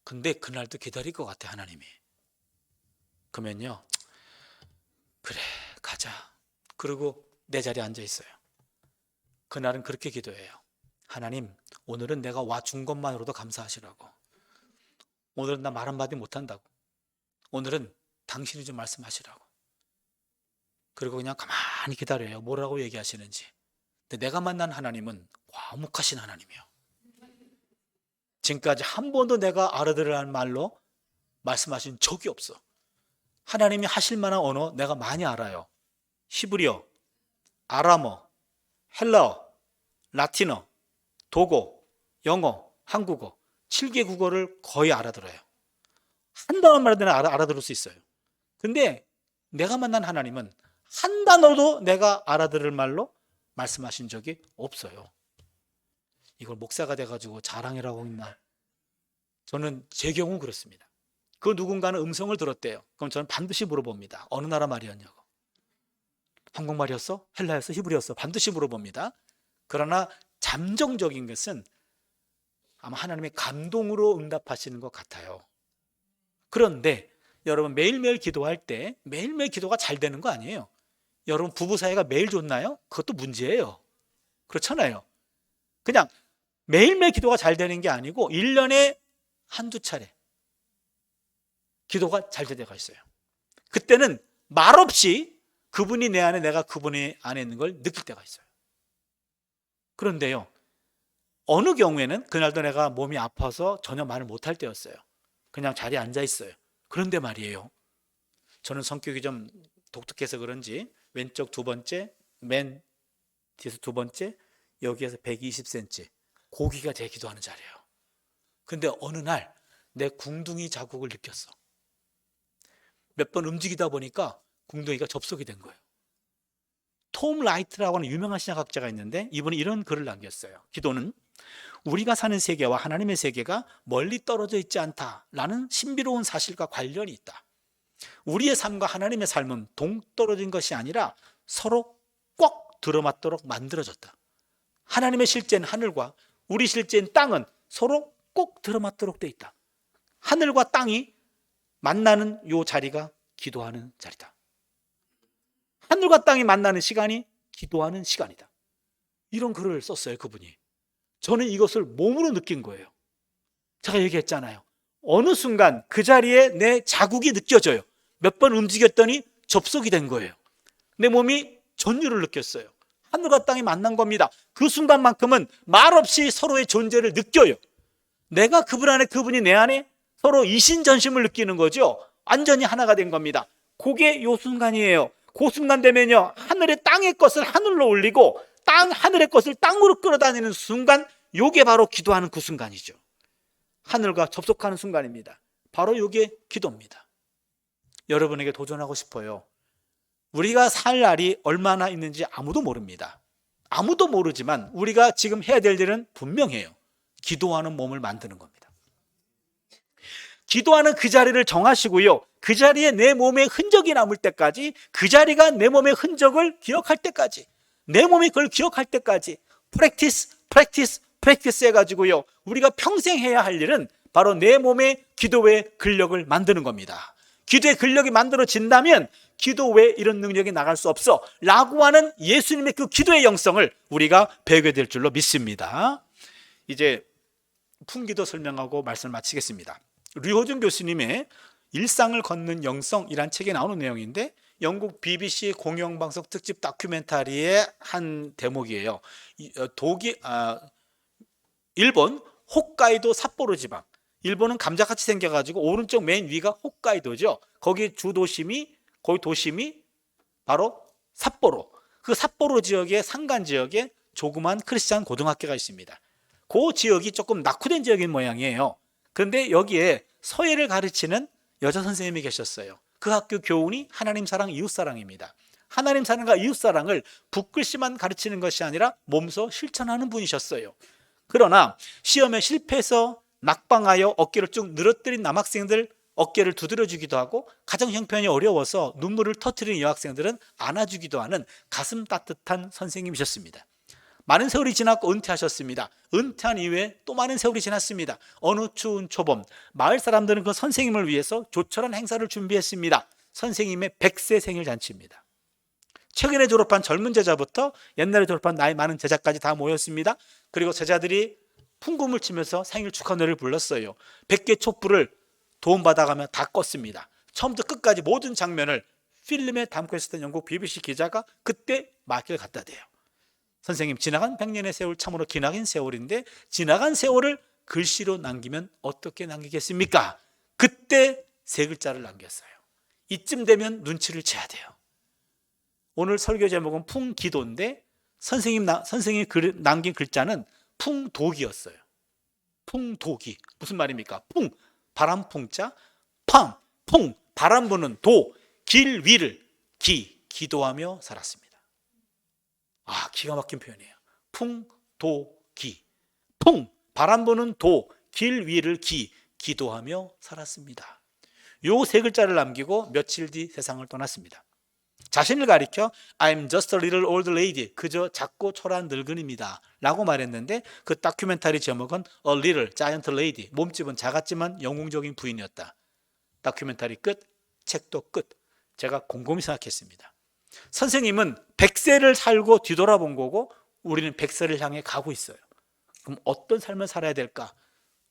S2: 근데 그날도 기다릴 것 같아, 하나님이. 그러면요, 그래 가자. 그리고 내 자리에 앉아 있어요. 그날은 그렇게 기도해요. 하나님, 오늘은 내가 와준 것만으로도 감사하시라고. 오늘은 나 말 한마디 못한다고. 오늘은 당신이 좀 말씀하시라고. 그리고 그냥 가만히 기다려요. 뭐라고 얘기하시는지. 근데 내가 만난 하나님은 과묵하신 하나님이에요. 지금까지 한 번도 내가 알아들을 말로 말씀하신 적이 없어. 하나님이 하실 만한 언어 내가 많이 알아요. 히브리어, 아람어, 헬라어, 라틴어, 도고, 영어, 한국어 7개 국어를 거의 알아들어요. 한 단어 말도 알아들을 수 있어요. 근데 내가 만난 하나님은 한 단어도 내가 알아들을 말로 말씀하신 적이 없어요. 이걸 목사가 돼가지고 자랑이라고 했나? 저는 제 경우 그렇습니다. 그 누군가는 음성을 들었대요. 그럼 저는 반드시 물어봅니다. 어느 나라 말이었냐고. 한국말이었어? 헬라였어? 히브리였어? 반드시 물어봅니다. 그러나 잠정적인 것은 아마 하나님의 감동으로 응답하시는 것 같아요. 그런데 여러분 매일매일 기도할 때 매일매일 기도가 잘 되는 거 아니에요. 여러분 부부 사이가 매일 좋나요? 그것도 문제예요. 그렇잖아요. 그냥 매일매일 기도가 잘 되는 게 아니고 1년에 한두 차례 기도가 잘 될 때가 있어요. 그때는 말없이 그분이 내 안에 내가 그분의 안에 있는 걸 느낄 때가 있어요. 그런데요, 어느 경우에는 그날도 내가 몸이 아파서 전혀 말을 못할 때였어요. 그냥 자리에 앉아 있어요. 그런데 말이에요, 저는 성격이 좀 독특해서 그런지 왼쪽 두 번째, 맨 뒤에서 두 번째, 여기에서 120cm 고기가 제 기도하는 자리예요. 근데 어느 날 내 궁둥이 자국을 느꼈어. 몇 번 움직이다 보니까 궁둥이가 접속이 된 거예요. 톰 라이트라고 하는 유명한 신학학자가 있는데 이분이 이런 글을 남겼어요. 기도는 우리가 사는 세계와 하나님의 세계가 멀리 떨어져 있지 않다라는 신비로운 사실과 관련이 있다. 우리의 삶과 하나님의 삶은 동떨어진 것이 아니라 서로 꼭 들어맞도록 만들어졌다. 하나님의 실제는 하늘과 우리 실제인 땅은 서로 꼭 들어맞도록 돼 있다. 하늘과 땅이 만나는 요 자리가 기도하는 자리다. 하늘과 땅이 만나는 시간이 기도하는 시간이다. 이런 글을 썼어요, 그분이. 저는 이것을 몸으로 느낀 거예요. 제가 얘기했잖아요. 어느 순간 그 자리에 내 자국이 느껴져요. 몇 번 움직였더니 접속이 된 거예요. 내 몸이 전율을 느꼈어요. 하늘과 땅이 만난 겁니다. 그 순간만큼은 말없이 서로의 존재를 느껴요. 내가 그분 안에, 그분이 내 안에 서로 이신전심을 느끼는 거죠. 완전히 하나가 된 겁니다. 그게 요 순간이에요. 그 순간 되면요, 하늘의 땅의 것을 하늘로 올리고 하늘의 것을 땅으로 끌어다니는 순간, 요게 바로 기도하는 그 순간이죠. 하늘과 접속하는 순간입니다. 바로 요게 기도입니다. 여러분에게 도전하고 싶어요. 우리가 살 날이 얼마나 있는지 아무도 모릅니다. 아무도 모르지만 우리가 지금 해야 될 일은 분명해요. 기도하는 몸을 만드는 겁니다. 기도하는 그 자리를 정하시고요, 그 자리에 내 몸에 흔적이 남을 때까지, 그 자리가 내 몸의 흔적을 기억할 때까지, 내 몸이 그걸 기억할 때까지 프랙티스 해가지고요, 우리가 평생 해야 할 일은 바로 내 몸의 기도의 근력을 만드는 겁니다. 기도의 근력이 만들어진다면 기도 외에 이런 능력이 나갈 수 없어 라고 하는 예수님의 그 기도의 영성을 우리가 배우게 될 줄로 믿습니다. 이제 품기도 설명하고 말씀을 마치겠습니다. 류호준 교수님의 일상을 걷는 영성이란 책에 나오는 내용인데, 영국 BBC 공영방송 특집 다큐멘터리의 한 대목이에요. 일본 홋카이도 삿포로 지방, 일본은 감자같이 생겨가지고 오른쪽 맨 위가 홋카이도죠. 거기 도심이 바로 삿포로. 그 삿포로 지역의 산간 지역에 조그만 크리스찬 고등학교가 있습니다. 그 지역이 조금 낙후된 지역인 모양이에요. 그런데 여기에 서예를 가르치는 여자 선생님이 계셨어요. 그 학교 교훈이 하나님 사랑, 이웃 사랑입니다. 하나님 사랑과 이웃 사랑을 붓글씨만 가르치는 것이 아니라 몸소 실천하는 분이셨어요. 그러나 시험에 실패해서 낙방하여 어깨를 쭉 늘어뜨린 남학생들 어깨를 두드려주기도 하고, 가정 형편이 어려워서 눈물을 터뜨리는 여학생들은 안아주기도 하는 가슴 따뜻한 선생님이셨습니다. 많은 세월이 지났고 은퇴하셨습니다. 은퇴한 이후에 또 많은 세월이 지났습니다. 어느 추운 초봄, 마을 사람들은 그 선생님을 위해서 조촐한 행사를 준비했습니다. 선생님의 100세 생일 잔치입니다. 최근에 졸업한 젊은 제자부터 옛날에 졸업한 나이 많은 제자까지 다 모였습니다. 그리고 제자들이 풍금을 치면서 생일 축하 노래를 불렀어요. 100개 촛불을 도움받아가며 다 껐습니다. 처음부터 끝까지 모든 장면을 필름에 담고 있었던 영국 BBC 기자가 그때 마이크를 갖다 대요. 선생님, 지나간 100년의 세월 참으로 기나긴 세월인데 지나간 세월을 글씨로 남기면 어떻게 남기겠습니까? 그때 세 글자를 남겼어요. 이쯤 되면 눈치를 채야 돼요. 오늘 설교 제목은 풍기도인데 선생님이 남긴 글자는 풍독이었어요. 풍독이 무슨 말입니까? 풍, 바람 풍자, 팡, 풍, 바람 부는 도, 길 위를 기도하며 살았습니다. 아, 기가 막힌 표현이에요. 풍도기, 풍, 바람 부는 도, 길 위를 기도하며 살았습니다. 요 세 글자를 남기고 며칠 뒤 세상을 떠났습니다. 자신을 가리켜 I'm just a little old lady, 그저 작고 초라한 늙은입니다 라고 말했는데, 그 다큐멘터리 제목은 A Little Giant Lady, 몸집은 작았지만 영웅적인 부인이었다. 다큐멘터리 끝, 책도 끝. 제가 곰곰이 생각했습니다. 선생님은 100세를 살고 뒤돌아본 거고 우리는 100세를 향해 가고 있어요. 그럼 어떤 삶을 살아야 될까?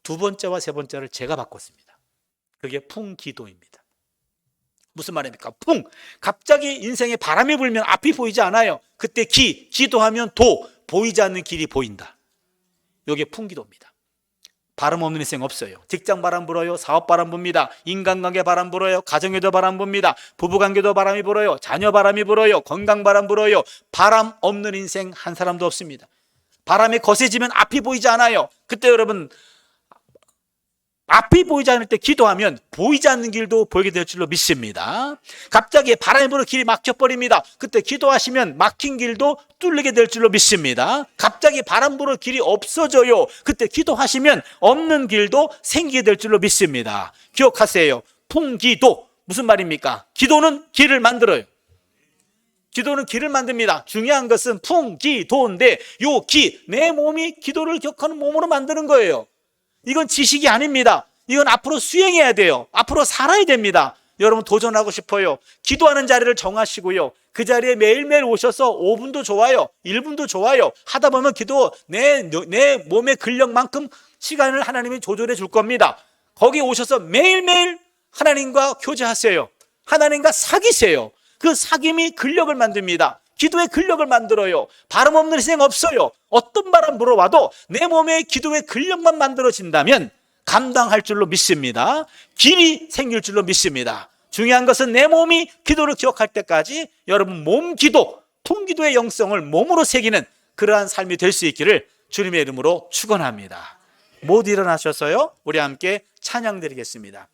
S2: 두 번째와 세 번째를 제가 바꿨습니다. 그게 풍기도입니다. 무슨 말입니까? 풍, 갑자기 인생에 바람이 불면 앞이 보이지 않아요. 그때 기도하면 도, 보이지 않는 길이 보인다. 이게 풍기도입니다. 바람 없는 인생 없어요. 직장 바람 불어요. 사업 바람 붑니다. 인간관계 바람 불어요. 가정에도 바람 붑니다. 부부관계도 바람이 불어요. 자녀 바람이 불어요. 건강 바람 불어요. 바람 없는 인생 한 사람도 없습니다. 바람이 거세지면 앞이 보이지 않아요. 그때 여러분, 앞이 보이지 않을 때 기도하면 보이지 않는 길도 보이게 될 줄로 믿습니다. 갑자기 바람이 불어 길이 막혀버립니다. 그때 기도하시면 막힌 길도 뚫리게 될 줄로 믿습니다. 갑자기 바람 불어 길이 없어져요. 그때 기도하시면 없는 길도 생기게 될 줄로 믿습니다. 기억하세요. 풍기도 무슨 말입니까? 기도는 길을 만들어요. 기도는 길을 만듭니다. 중요한 것은 풍기도인데 요 내 몸이 기도를 기억하는 몸으로 만드는 거예요. 이건 지식이 아닙니다. 이건 앞으로 수행해야 돼요. 앞으로 살아야 됩니다. 여러분 도전하고 싶어요. 기도하는 자리를 정하시고요. 그 자리에 매일매일 오셔서 5분도 좋아요. 1분도 좋아요. 하다 보면 기도 내 몸의 근력만큼 시간을 하나님이 조절해 줄 겁니다. 거기 오셔서 매일매일 하나님과 교제하세요. 하나님과 사귀세요. 그 사귐이 근력을 만듭니다. 기도의 근력을 만들어요. 바람 없는 인생 없어요. 어떤 바람 불어와도 내 몸에 기도의 근력만 만들어진다면 감당할 줄로 믿습니다. 길이 생길 줄로 믿습니다. 중요한 것은 내 몸이 기도를 기억할 때까지 여러분 몸 기도, 풍기도의 영성을 몸으로 새기는 그러한 삶이 될 수 있기를 주님의 이름으로 축원합니다. 모두 일어나셔서요, 우리 함께 찬양 드리겠습니다.